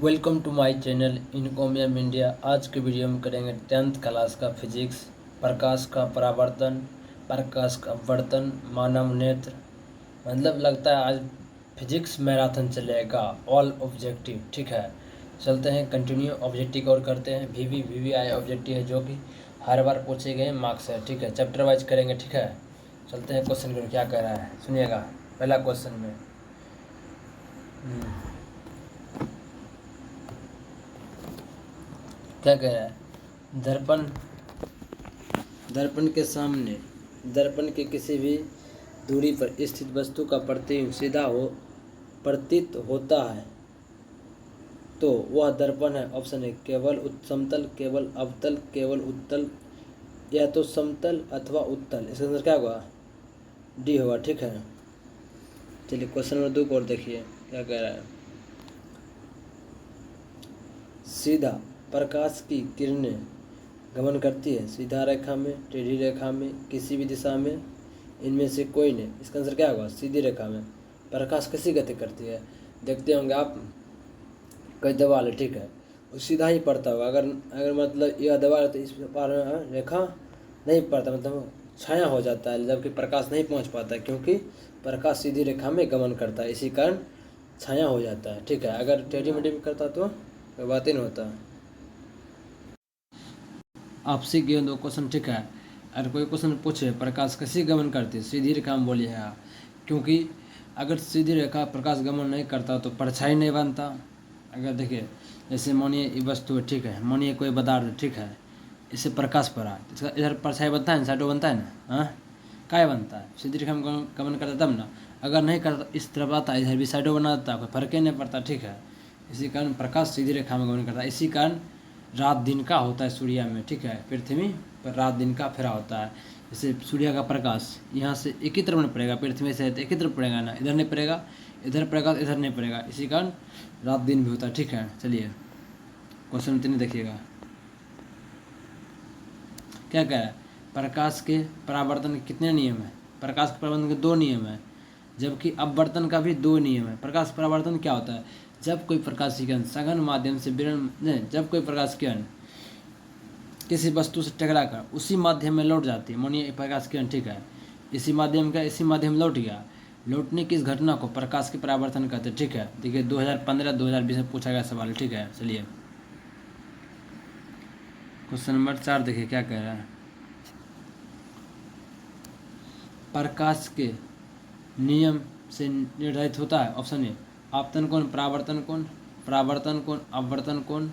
Welcome to my channel Encomium India. आज के video में करेंगे 10th क्लास का फिजिक्स, प्रकाश का परावर्तन, प्रकाश का अपवर्तन, मानव नेत्र। मतलब लगता है आज फिजिक्स मैराथन चलेगा, ऑल ऑब्जेक्टिव। ठीक है, चलते हैं कंटिन्यू ऑब्जेक्टिव और करते हैं। VVII ऑब्जेक्टिव है जो कि हर बार पूछे गए मार्क्स है। ठीक है, चैप्टर वाइज करेंगे। ठीक है, चलते हैं क्वेश्चन को क्या कह रहा है, सुनिएगा। पहला क्वेश्चन में क्या कह रहा है, दर्पण दर्पण के सामने दर्पण के किसी भी दूरी पर स्थित वस्तु का प्रतिबिंब सीधा प्रतीत होता है तो वह दर्पण है। ऑप्शन है केवल समतल, केवल अवतल, केवल उत्तल, या तो समतल अथवा उत्तल। इसका आंसर क्या होगा? डी होगा। ठीक है, चलिए क्वेश्चन नंबर 2 को और देखिए क्या कह रहा है। सीधा प्रकाश की किरणें गमन करती है सीधा रेखा में, टेढ़ी रेखा में, किसी भी दिशा में, इनमें से कोई नहीं। इसका आंसर क्या होगा? सीधी रेखा में। प्रकाश कैसी गति करती है देखते होंगे आप, कोई दीवार है, ठीक है, वो सीधा ही पड़ता होगा। अगर अगर मतलब यह दीवार है तो इस पार में रेखा नहीं पड़ता, मतलब छाया हो जाता है, जबकि प्रकाश नहीं पहुंच पाता है, क्योंकि प्रकाश सीधी रेखा में गमन करता है, इसी कारण छाया हो जाता है। ठीक है, अगर टेढ़ी मेढ़ी भी करता तो कोई बात ही नहीं होता। आपसे किए 2 क्वेश्चन। ठीक है, अगर कोई क्वेश्चन पूछे प्रकाश कैसे गमन करती है, सीधी रेखा में बोलिए हाँ, क्योंकि अगर सीधी रेखा प्रकाश गमन नहीं करता तो परछाई नहीं बनता। अगर देखिए, जैसे मानिए ये वस्तु है, ठीक है, मानिए कोई पदार्थ, ठीक है, इससे प्रकाश पड़ा, इसका इधर परछाई बनता है ना, शैडो बनता है ना, हाँ, काय बनता है, सीधी रेखा में गमन करता तब ना। अगर नहीं करता इस तरफ आता, इधर भी शैडो बना देता, कोई फर्क ही नहीं पड़ता। ठीक है, इसी कारण प्रकाश सीधी रेखा में गमन करता है। इसी कारण रात दिन का होता है सूर्य में। ठीक है, पृथ्वी पर रात दिन का फेरा होता है। जैसे सूर्य का प्रकाश यहाँ से एक ही तरफ नहीं पड़ेगा, पृथ्वी से एक ही तरफ पड़ेगा ना, इधर नहीं पड़ेगा, इधर पड़ेगा, इधर नहीं पड़ेगा, इसी कारण रात दिन भी होता है। ठीक है, चलिए क्वेश्चन 3 देखिएगा क्या कह रहा है। प्रकाश के परावर्तन के कितने नियम है? प्रकाश के परावर्तन के 2 नियम है, जबकि अपवर्तन का भी 2 नियम है। प्रकाश परावर्तन क्या होता है? जब कोई प्रकाश किरण सघन माध्यम से जब कोई प्रकाश किरण किसी वस्तु से टकरा कर उसी माध्यम में लौट जाती है, मानिए प्रकाश किरण, ठीक है, इसी माध्यम लौट गया, लौटने की इस घटना को प्रकाश के परावर्तन कहते हैं। ठीक है, देखिए 2015-2020 में पूछा गया सवाल। ठीक है, चलिए क्वेश्चन नंबर 4 देखिए क्या कह रहा है। प्रकाश के नियम से निर्धारित होता है। ऑप्शन ए आपतन कोण, परावर्तन कोण, अपवर्तन कोण,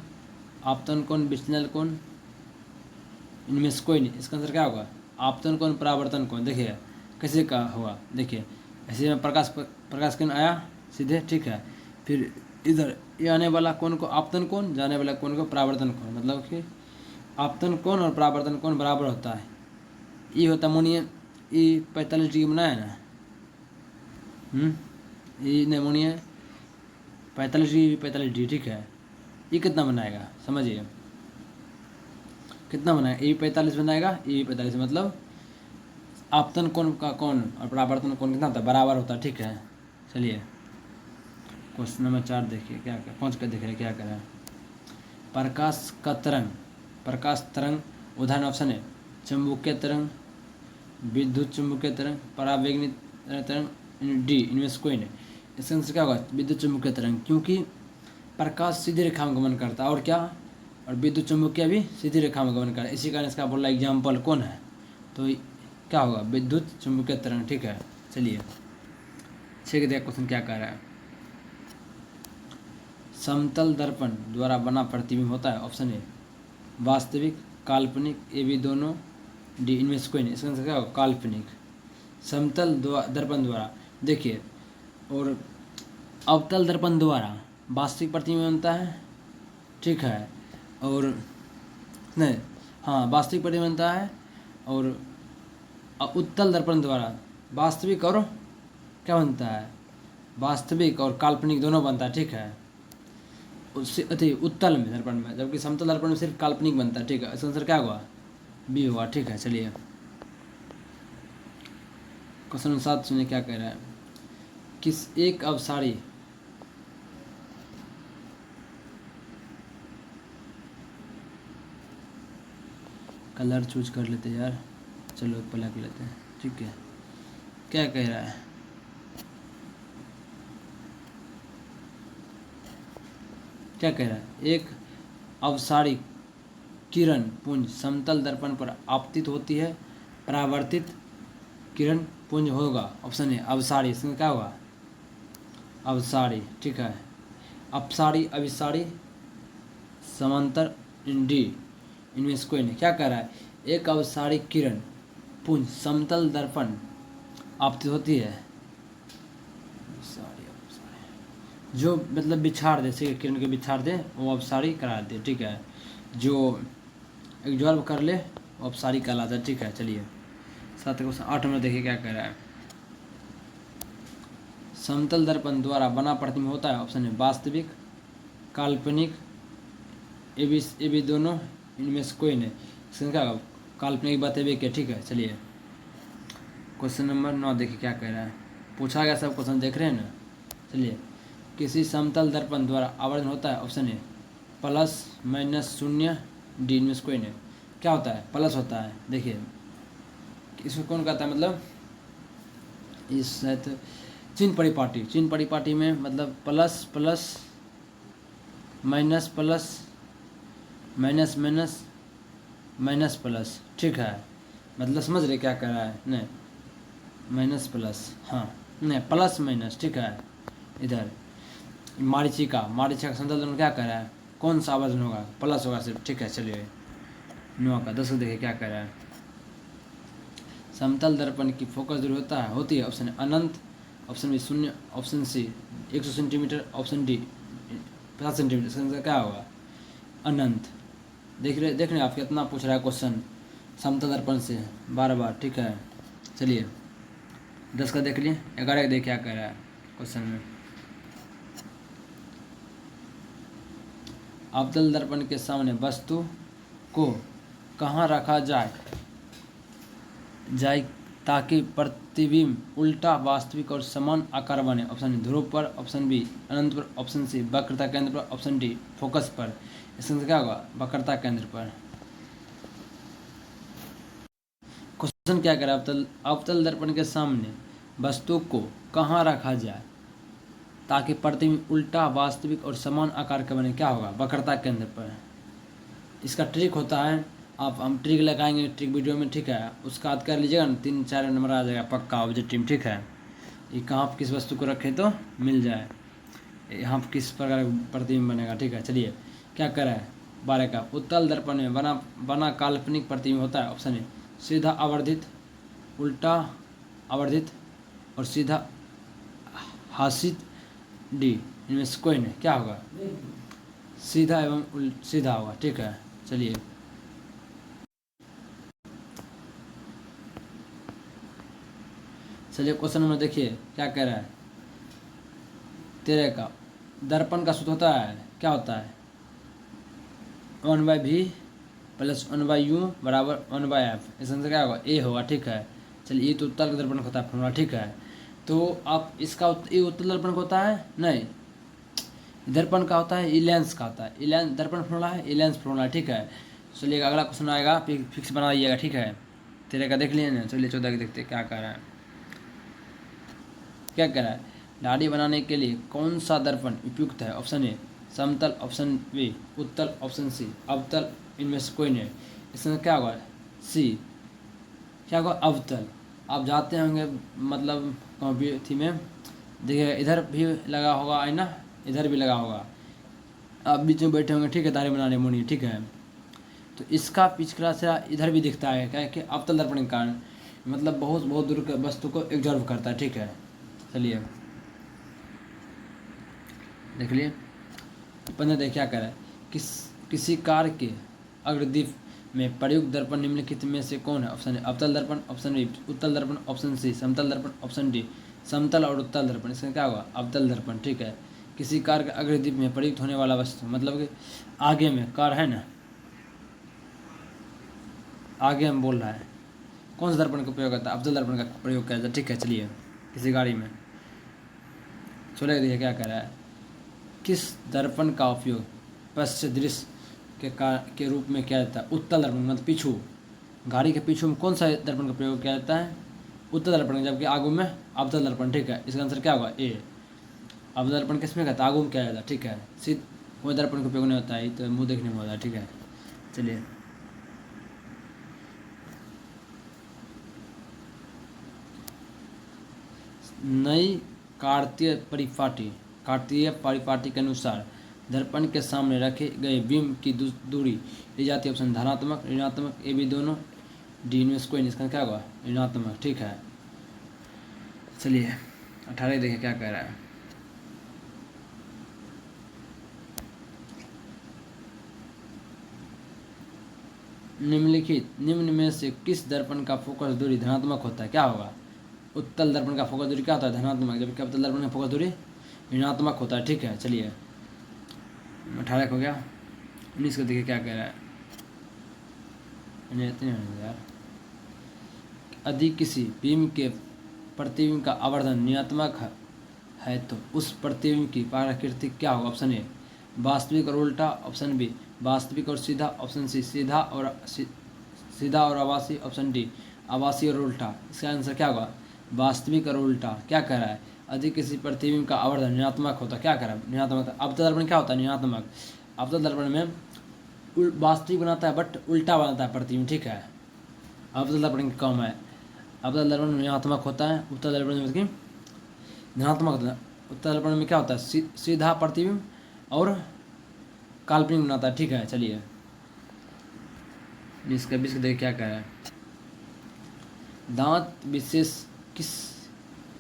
आपतन कोण, विचलन कोण, इनमें से कोई नहीं। इसका आंसर क्या होगा? आपतन कोण, परावर्तन कोण। देखिए कैसे का होगा, देखिए ऐसे में प्रकाश किरण आया सीधे, ठीक है, फिर इधर ये आने वाला कोण को आपतन कोण, जाने वाला कोण को परावर्तन कोण, मतलब कि आपतन कोण और परावर्तन कोण बराबर होता है। ये होता मानिए ये 45 डिग्री बनाया ना, ये नहीं मानिए 45 डिग्री, ठीक है, ये कितना बनाएगा समझिए, कितना बनाएगा, ये 45 बनाएगा, ये 45, मतलब आपतन कोण का कोण और परावर्तन कोण कितना होता है? बराबर होता है। ठीक है, चलिए क्वेश्चन नंबर 4 देखिए क्या कर 5 का देख रहे क्या कर रहा है। प्रकाश तरंग उदाहरण ऑप्शन है चुंबकीय तरंग, विद्युत चुंबकीय तरंग, परावैद्युत तरंग, डी इनमें से कोई नहीं। इसका आंसर क्या होगा? विद्युत चुंबकीय तरंग, क्योंकि प्रकाश सीधी रेखा में गमन करता है, और क्या, और विद्युत चुंबकीय भी सीधी रेखा में गमन करता है, इसी कारण इसका बोला एग्जाम्पल कौन है, तो क्या होगा? विद्युत चुंबकीय तरंग। ठीक है, चलिए 6 का क्वेश्चन क्या कह रहा है। समतल दर्पण द्वारा बना प्रतिबिंब होता है। ऑप्शन ए वास्तविक, काल्पनिक, ये भी दोनों, डी इनमें से कोई नहीं। इसका आंसर क्या होगा? काल्पनिक। समतल दर्पण द्वारा देखिए, और अवतल दर्पण द्वारा वास्तविक प्रतिबिंब बनता है, ठीक है, और नहीं, हाँ, वास्तविक प्रतिबिंब बनता है, और उत्तल दर्पण द्वारा वास्तविक और क्या बनता है? वास्तविक और काल्पनिक दोनों बनता है। ठीक है, उससे अति उत्तल में दर्पण में, जबकि समतल दर्पण में सिर्फ काल्पनिक बनता है। ठीक है, इसका आंसर क्या हुआ? बी हुआ। ठीक है, चलिए क्वेश्चन 7 सुनिए क्या कह रहा है। किस एक अवसारी कलर चूज कर लेते हैं यार, चलो ब्लैक लेते हैं, ठीक है। क्या कह रहा है, क्या कह रहा है, एक अवसारी किरण पुंज समतल दर्पण पर आपतित होती है, परावर्तित किरण पुंज होगा। ऑप्शन है अवसारी, इसमें क्या होगा, अवसारी, ठीक है। अपसारी, अभिसारी, समांतर, डी, इनमें से कोई नहीं। क्या कह रहा है, एक अवसारी किरण पुंज समतल दर्पण आपतित होती है, जो मतलब बिछाड़ दे, जैसे किरण के बिछाड़ दे वो अपसारी करा दे, ठीक है। जो एग्जॉल्व कर ले वो अपसारी कहलाता है, ठीक है। चलिए 7 क्वेश्चन 8 में देखिए क्या कह रहा है। समतल दर्पण द्वारा बना प्रतिबिंब होता है, ऑप्शन है वास्तविक, काल्पनिक, ये भी दोनों, इनमें से कोई नहीं। इसमें क्या होगा, काल्पनिक बातें भी क्या, ठीक है। चलिए क्वेश्चन नंबर 9 देखिए क्या कह रहा है, पूछा गया, सब क्वेश्चन देख रहे हैं ना। चलिए, किसी समतल दर्पण द्वारा आवर्धन होता है, ऑप्शन है प्लस, माइनस, शून्य, डी, इनमें से कोई नहीं। क्या होता है, प्लस होता है। देखिए इसको कौन कहता है, मतलब इस चिन्ह परिपाटी, चिन्ह परिपाटी में मतलब plus plus, minus plus, minus minus, minus plus, ठीक है। मतलब समझ रहे क्या कर रहा है, नहीं माइनस प्लस, हाँ नहीं प्लस माइनस, ठीक है। इधर मारीचिका, मारीचिका का समतल दर्पण क्या कर रहा है, कौन सा आवर्धन होगा, प्लस होगा सिर्फ, ठीक है। चलिए 9 का 10 देखिए क्या कर रहा है। समतल दर्पण की फोकस दूरी होती है, ऑप्शन अनंत, option B 0, option C 100 centimetre, option D 50 centimetre. इसका क्या होगा, अनंत। देख रहे आप कितना पूछ रहा है क्वेश्चन समतल दर्पण से बार बार, ठीक है। चलिए 10 का देख लिए, 11 का देख क्या कह रहा है क्वेश्चन में। अवतल दर्पण के सामने वस्तु को कहाँ रखा जाए ताकि प्रतिबिंब उल्टा, वास्तविक और समान आकार बने, ऑप्शन ध्रुव पर, ऑप्शन बी अनंत पर, ऑप्शन सी वक्रता केंद्र पर, ऑप्शन डी फोकस पर। इसमें क्या होगा, वक्रता केंद्र पर। क्वेश्चन क्या करा, अवतल दर्पण के सामने वस्तु को कहाँ रखा जाए ताकि प्रतिबिंब उल्टा, वास्तविक और समान आकार का बने, क्या होगा, वक्रता केंद्र पर। इसका ट्रिक होता है, हम ट्रिक लगाएंगे ट्रिक वीडियो में, ठीक है। उसका याद कर लीजिएगा ना, 3-4 नंबर आ जाएगा पक्का ऑब्जेक्टिव, ठीक है। ये कहाँ पर किस वस्तु को रखें तो मिल जाए, यहाँ पर किस प्रकार प्रतिबिंब बनेगा, ठीक है। चलिए क्या कर रहा है, 12 का उत्तल दर्पण में बना काल्पनिक प्रतिबिंब होता है, ऑप्शन है सीधा आवर्धित, उल्टा आवर्धित और सीधा हासित, डी, इनमें से कोई नहीं। क्या होगा, सीधा एवं सीधा होगा, ठीक है। चलिए क्वेश्चन नंबर देखिए क्या कह रहा है, 13 का दर्पण का सूत्र होता है, क्या होता है, 1/v प्लस 1/u बराबर 1/f। इसमें क्या होगा, ए होगा, ठीक है। चलिए ये तो उत्तल दर्पण होता है फॉर्मूला, ठीक है। तो आप इसका ये उत्तल दर्पण का होता है, नहीं दर्पण का होता है, ये लेंस का होता है, ये लेंस दर्पण फॉर्मूला है, ये लेंस फॉर्मूला, ठीक है। चलिए अगला क्वेश्चन आएगा, फिक्स बनाइएगा, ठीक है। 13 का देख लिए ना। चलिए 14 का देखते क्या कह रहा है, क्या कह रहा है, दाढ़ी बनाने के लिए कौन सा दर्पण उपयुक्त है, ऑप्शन ए समतल, ऑप्शन बी उत्तल, ऑप्शन सी अवतल, इनमें से कोई नहीं। इसमें क्या होगा, सी क्या होगा, अवतल। आप जाते होंगे मतलब कॉपी थी में, देखिए इधर भी लगा होगा आईना, इधर भी लगा होगा, आप बीच में बैठे होंगे, ठीक है, दाढ़ी बनाने मुनि, ठीक है। तो इसका पिछला से इधर भी दिखता है, क्या कि अवतल दर्पण के कारण मतलब बहुत बहुत दूर के वस्तु को एब्जॉर्व करता है, ठीक है। चलिए देख लिए 15 देख क्या कर रहा है, किसी कार के अग्रदीप में प्रयुक्त दर्पण निम्नलिखित में से कौन है, ऑप्शन है अवतल दर्पण, ऑप्शन बी उत्तल दर्पण, ऑप्शन सी समतल दर्पण, ऑप्शन डी समतल और उत्तल दर्पण। इसका क्या होगा, अवतल दर्पण, ठीक है। किसी कार के अग्रदीप में प्रयुक्त होने वाला वस्तु मतलब कि आगे में कार है ना, आगे हम बोल रहा है कौन सा दर्पण का प्रयोग करता है, अवतल दर्पण का प्रयोग किया जाता है, ठीक है। चलिए किसी गाड़ी में 16 देखिए क्या कह रहा है, किस दर्पण का उपयोग पश्च दृश्य के रूप में किया जाता है, उत्तल दर्पण मतलब पीछू, गाड़ी के पीछे में कौन सा दर्पण का प्रयोग किया जाता है? उत्तल दर्पण, जबकि आगू में अवतल दर्पण। ठीक है, इसका आंसर क्या होगा? ए। अवतल दर्पण किसमें कहता है? आगू में किया जाता है। ठीक है, सीध कोई दर्पण का उपयोग नहीं होता है, तो मुंह देखने में होता है। ठीक है, चलिए नई कार्तीय परिपाटी के अनुसार दर्पण के सामने रखे गए बिंब की दूरी ली जाती है। ऑप्शन धनात्मक, ऋणात्मक, ये भी दोनों, डी इनमें से कोई नहीं। इसका क्या होगा? ऋणात्मक। ठीक है, चलिए 18 देखिए क्या कह रहा है। निम्न में से किस दर्पण का फोकस दूरी धनात्मक होता है? क्या होगा? उत्तल दर्पण का फोकस दूरी क्या होता है? धनात्मक, जबकि अवतल दर्पण का फोकस दूरी ऋणात्मक होता है। ठीक है, चलिए 18 हो गया। 19 को देखिए क्या कह रहा है। यार, यदि किसी बिंब के प्रतिबिंब का आवर्धन ऋणात्मक है तो उस प्रतिबिंब की प्रकृति क्या होगा? ऑप्शन ए वास्तविक और उल्टा, ऑप्शन बी वास्तविक और सीधा, ऑप्शन सी सीधा और आभासी, ऑप्शन डी आभासी और उल्टा। इसका आंसर क्या होगा? वास्तविक और उल्टा। क्या कह रहा है? यदि किसी प्रतिबिंब का आवर्धन ऋणात्मक होता, क्या कह रहा है? ऋणात्मक। अवतल दर्पण क्या होता है? ऋणात्मक। अवतल दर्पण में वास्तविक बनाता है बट उल्टा बनाता है प्रतिबिंब। ठीक है, अवतल दर्पण का काम है। अवतल दर्पण में ऋणात्मक होता है, उत्तल दर्पण में धनात्मक होता है। उत्तल दर्पण में क्या होता है? सीधा प्रतिबिंब और काल्पनिक बनाता है। ठीक है, चलिए 20 के देखिए क्या कह रहा है। दांत विशेष किस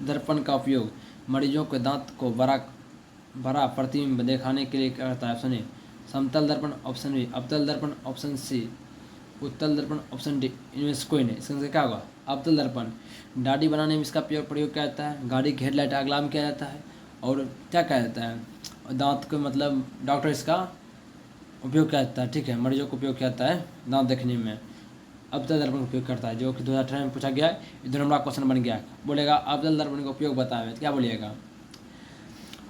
दर्पण का उपयोग मरीजों के दांत को बड़ा प्रतिबिंब दिखाने के लिए करता है? ऑप्शन ए समतल दर्पण, ऑप्शन बी अवतल दर्पण, ऑप्शन सी उत्तल दर्पण, ऑप्शन डी इनमें से कोई नहीं। इसका क्या होगा? अवतल दर्पण। दाढ़ी बनाने में इसका प्रयोग किया जाता है, गाड़ी की हेडलाइट अगला में किया जाता है, और क्या किया जाता है? दांत को मतलब डॉक्टर इसका उपयोग किया जाता है। ठीक है, मरीजों को उपयोग किया जाता है दांत देखने में। अवतल दर्पण का उपयोग करता है, जो कि 2018 में पूछा गया है। इधर हमारा क्वेश्चन बन गया। बोलेगा अवतल दर्पण का उपयोग बताए, क्या बोलिएगा?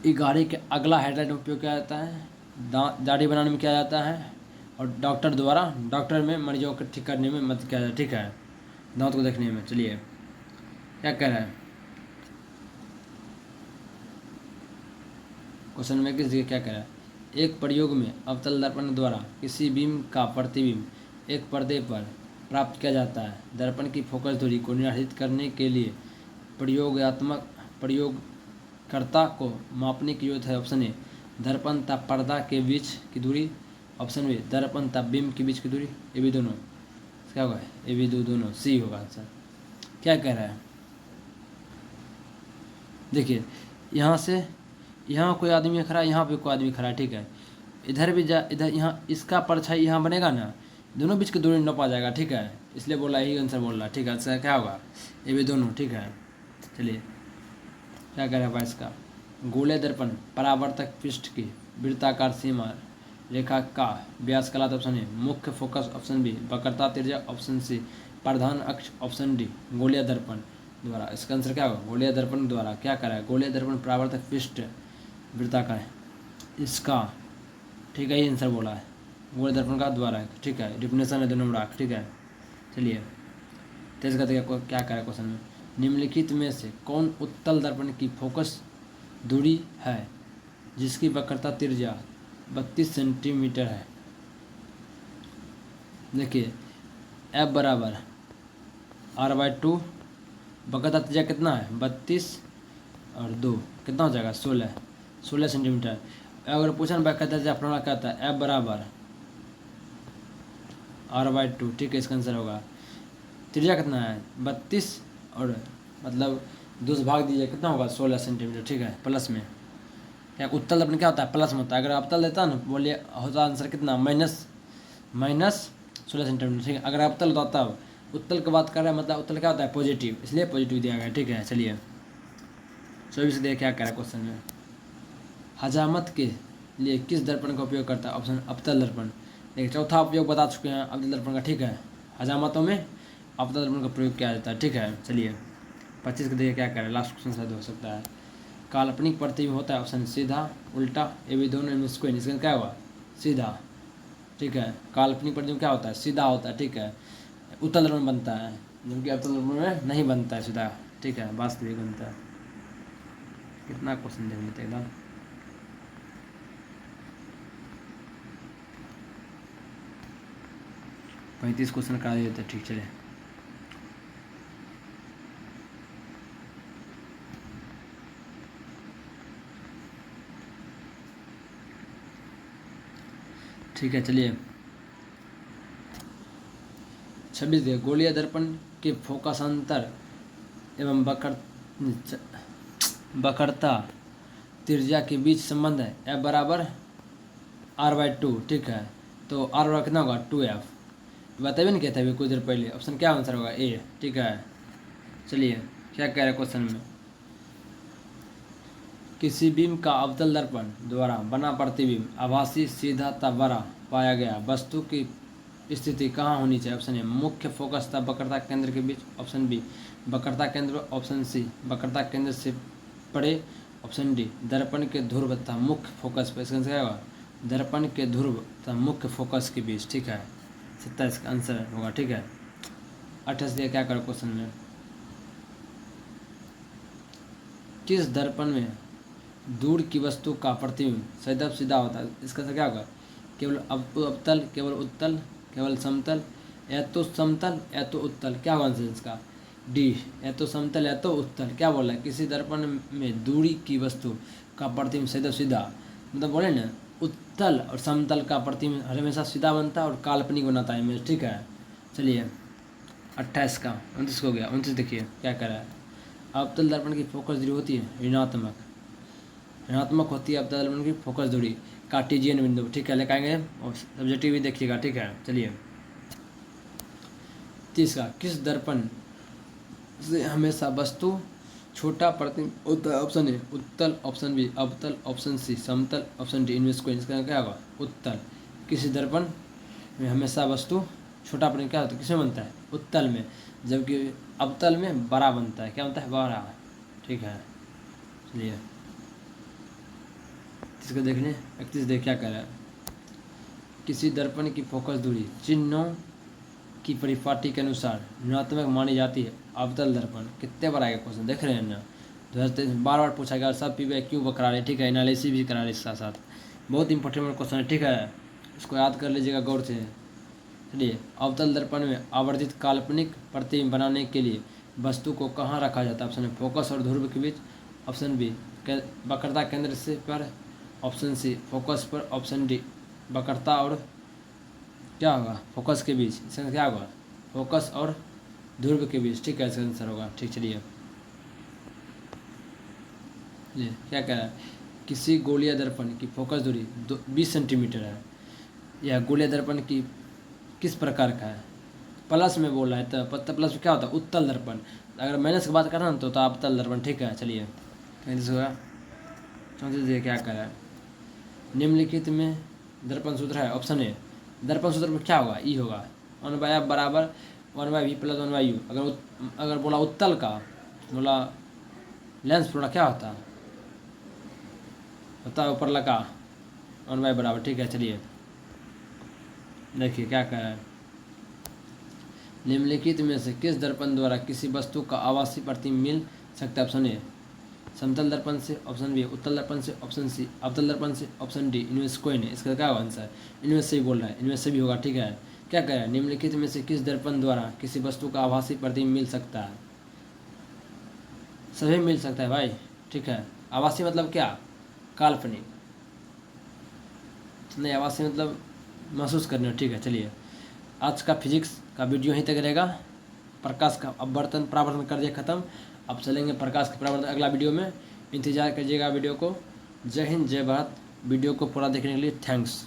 ये गाड़ी के अगला हेडलाइट में उपयोग किया जाता है, दाढ़ी बनाने में किया जाता है, और डॉक्टर में मरीजों को ठीक करने में मदद किया जाता है। ठीक है, दांत को देखने में। चलिए क्या कह रहा है क्वेश्चन में, किस जगह क्या कह रहा है? एक प्रयोग में अवतल दर्पण द्वारा किसी बीम का प्रतिबिंब एक पर्दे पर प्राप्त किया जाता है। दर्पण की फोकस दूरी को निर्धारित करने के लिए प्रयोगकर्ता को मापने की जरूरत है। ऑप्शन ए दर्पण तथा पर्दा के बीच की दूरी, ऑप्शन बी दर्पण तथा बिंब के बीच की दूरी, ये भी दोनों। क्या होगा? ये भी दोनों, सी होगा आंसर। क्या कह रहा है देखिए, यहाँ कोई आदमी खड़ा है, यहाँ पे कोई आदमी खड़ा है। ठीक है, इधर भी इधर यहाँ इसका परछाई यहाँ बनेगा ना, दोनों बीच की दूरी नापा जाएगा। ठीक है, इसलिए बोला, यही आंसर बोल रहा। ठीक है, आंसर क्या होगा? ये भी दोनों। ठीक है, चलिए क्या कह रहा है इसका? गोले दर्पण परावर्तक पृष्ठ की वृत्ताकार सीमा रेखा का व्यास कहलाता है। ऑप्शन ए मुख्य फोकस, ऑप्शन बी वक्रता त्रिज्या, ऑप्शन सी प्रधान अक्ष, ऑप्शन डी गोलीय दर्पण द्वारा। इसका आंसर क्या होगा? गोलीय दर्पण द्वारा। क्या करा है? गोलीय दर्पण परावर्तक पृष्ठ वृत्ताकार इसका। ठीक है, ये आंसर बोला है, गोलीय दर्पण का द्वारा है। ठीक है, डिफिनेशन है 2 नंबर। ठीक है, चलिए 23 का क्या करा क्वेश्चन में? निम्नलिखित में से कौन उत्तल दर्पण की फोकस दूरी है जिसकी वक्रता त्रिज्या 32 सेंटीमीटर है? देखिए F बराबर R/2, वक्रता त्रिज्या कितना है? 32 और 2 कितना हो जाएगा? 16 सेंटीमीटर। अगर पूछा ना वक्रता त्रिज्या फॉर्मूला क्या होता है? F बराबर R/2। ठीक है, इसका आंसर होगा। त्रिज्या कितना है? 32 और मतलब 2 से भाग दीजिए, कितना होगा? 16 सेंटीमीटर। ठीक है, प्लस में। क्या उत्तल दर्पण क्या होता है? प्लस में होता है। अगर अवतल देता ना, बोलिए होता आंसर कितना? Minus 16 centimetre. ठीक है, अगर अवतल होता तब। उत्तल की बात कर रहे हैं, मतलब उत्तल क्या होता है? पॉजिटिव, इसलिए पॉजिटिव दिया गया। ठीक है, चलिए 24 देखिए क्या कह रहा है क्वेश्चन में। हजामत के लिए किस दर्पण का उपयोग करता है? ऑप्शन अवतल दर्पण। देखिए चौथा उपयोग बता चुके हैं अवतल दर्पण का। ठीक है, हजामतों में अवतल दर्पण का प्रयोग किया जाता है। ठीक है, चलिए 25 को देखिए क्या कह रहा है। लास्ट क्वेश्चन शायद हो सकता है। काल्पनिक प्रतिबिंब होता है, ऑप्शन सीधा उल्टा, ये भी दोनों इनमें से कोई नहीं। इसका क्या हुआ? सीधा। ठीक है, काल्पनिक प्रतिबिंब क्या होता है? सीधा होता है। ठीक है, उत्तल दर्पण बनता है, जबकि अवतल दर्पण में नहीं बनता है सीधा, ठीक है, वास्तविक बनता है। कितना क्वेश्चन देख लेते एकदम। पैंतीस क्वेश्चन करा देते, ठीक चले। ठीक है, चलिए 26 देखिए, गोलीय दर्पण के फोकस अंतर एवं वक्रता त्रिज्या के बीच संबंध है F बराबर R/2, ठीक है। तो R बराबर कितना होगा 2F, बताइए नहीं, कहते अभी कुछ देर पहले। ऑप्शन क्या आंसर होगा ए, ठीक है। चलिए क्या कह रहे हैं क्वेश्चन में, किसी बीम का अवतल दर्पण द्वारा बना प्रतिबिंब आभासी सीधा तब बड़ा पाया गया वस्तु की स्थिति कहाँ होनी चाहिए। ऑप्शन ए मुख्य फोकस तथा वक्रता केंद्र के बीच, ऑप्शन बी वक्रता केंद्र, ऑप्शन सी वक्रता केंद्र से परे, ऑप्शन डी दर्पण के ध्रुव तथा मुख्य फोकस पर। इसका आंसर क्या होगा, दर्पण के ध्रुव तथा मुख्य फोकस के बीच, ठीक है। 27 का आंसर होगा, ठीक है। 28 दिया, क्या करो क्वेश्चन में, किस दर्पण में दूर की वस्तु का प्रतिबिंब सदैव सीधा होता है। इसका आंसर क्या होगा, केवल अवतल, केवल उत्तल, केवल समतल, या तो समतल या तो उत्तल। क्या होगा आंसर इसका, डी, या तो समतल या तो उत्तल। क्या बोला है, किसी दर्पण में दूरी की वस्तु का प्रतिबिंब सदैव सीधा, मतलब बोले ना उत्तल और समतल का प्रतिबिंब हमेशा सीधा बनता है और काल्पनिक बनाता है इमेज, ठीक है। चलिए 28 का 29 हो गया। 29 देखिए क्या कह रहा है, अवतल दर्पण की फोकस दूरी होती है ऋणात्मक, ऋणात्मक होती है अवतल दर्पण की फोकस दूरी कार्टेशियन बिंदु, ठीक है, लेकर आएंगे और सब्जेक्टिव भी देखिएगा, ठीक है। चलिए 30 का, किस दर्पण से हमेशा वस्तु छोटा प्रतिबिंब होता है। ऑप्शन ए उत्तल, ऑप्शन बी अवतल, ऑप्शन सी समतल, ऑप्शन डी इनमें से कोई। इसका क्या होगा, उत्तल। किसी दर्पण में हमेशा वस्तु छोटा प्रतिबिंब क्या होता है, किसमें बनता है, उत्तल में, जबकि अवतल में बड़ा बनता है। क्या बनता है, बड़ा, ठीक है। चलिए इसको देखने 31 देख क्या कह रहा है, किसी दर्पण की फोकस दूरी चिन्हों की परिपाटी के अनुसार ऋणात्मक मानी जाती है। अवतल दर्पण कितने बार आएगा क्वेश्चन, देख रहे हैं ना, 2023 बार बार पूछा गया, सब पीवे क्यों करा रहे, ठीक है, एनालिसिस भी करा रहे इसके साथ, बहुत इंपॉर्टेंट क्वेश्चन है, ठीक है, इसको याद कर लीजिएगा गौर से। चलिए अवतल दर्पण में आवर्धित काल्पनिक प्रतिबिंब बनाने के लिए वस्तु को कहाँ रखा जाता है। ऑप्शन ए फोकस और ध्रुव के बीच, ऑप्शन बी वक्रता केंद्र से पर, ऑप्शन सी फोकस पर, ऑप्शन डी वक्रता और क्या होगा फोकस के बीच। इसका क्या होगा, फोकस और ध्रुव के बीच, ठीक है, इसका आंसर होगा, ठीक। चलिए क्या कह रहा है, किसी गोलीय दर्पण की फोकस दूरी 20 सेंटीमीटर है, यह गोलीय दर्पण की किस प्रकार का है। प्लस में बोल रहा है, तो प्लस में क्या होता है, उत्तल दर्पण। अगर माइनस की बात करना तो अवतल दर्पण, ठीक है। चलिए होगा 34 क्या कह रहा है, निम्नलिखित में दर्पण सूत्र है। ऑप्शन ए दर्पण सूत्र में क्या होगा, ई होगा 1/f बराबर 1/v प्लस 1/u। अगर बोला उत्तल का, बोला लेंस प्रोडक्ट क्या होता है ऊपर लगा 1/f बराबर, ठीक है। चलिए देखिए क्या कह रहा है, निम्नलिखित में से किस दर्पण द्वारा किसी वस्तु का आभासी प्रतिबिंब मिल सकता है। ऑप्शन ए समतल दर्पण से, ऑप्शन बी उत्तल दर्पण से, ऑप्शन सी अवतल दर्पण से, ऑप्शन डी इनमें से कोई नहीं। इसका क्या होगा आंसर, इनमें से ही बोल रहा है, इनमें से भी होगा, ठीक है। क्या कह रहा है, निम्नलिखित में से किस दर्पण द्वारा किसी वस्तु का आभासी प्रतिबिंब मिल सकता है। सभी मिल सकता है भाई, ठीक है। आभासी मतलब क्या, काल्पनिक नहीं, आभासी मतलब महसूस करने, ठीक है। चलिए आज का फिजिक्स का वीडियो यहीं तक रहेगा। प्रकाश का अपवर्तन परावर्तन कर दिया खत्म, अब चलेंगे प्रकाश के परावर्तन अगला वीडियो में। इंतजार कीजिएगा वीडियो को। जय हिंद, जय भारत। वीडियो को पूरा देखने के लिए थैंक्स।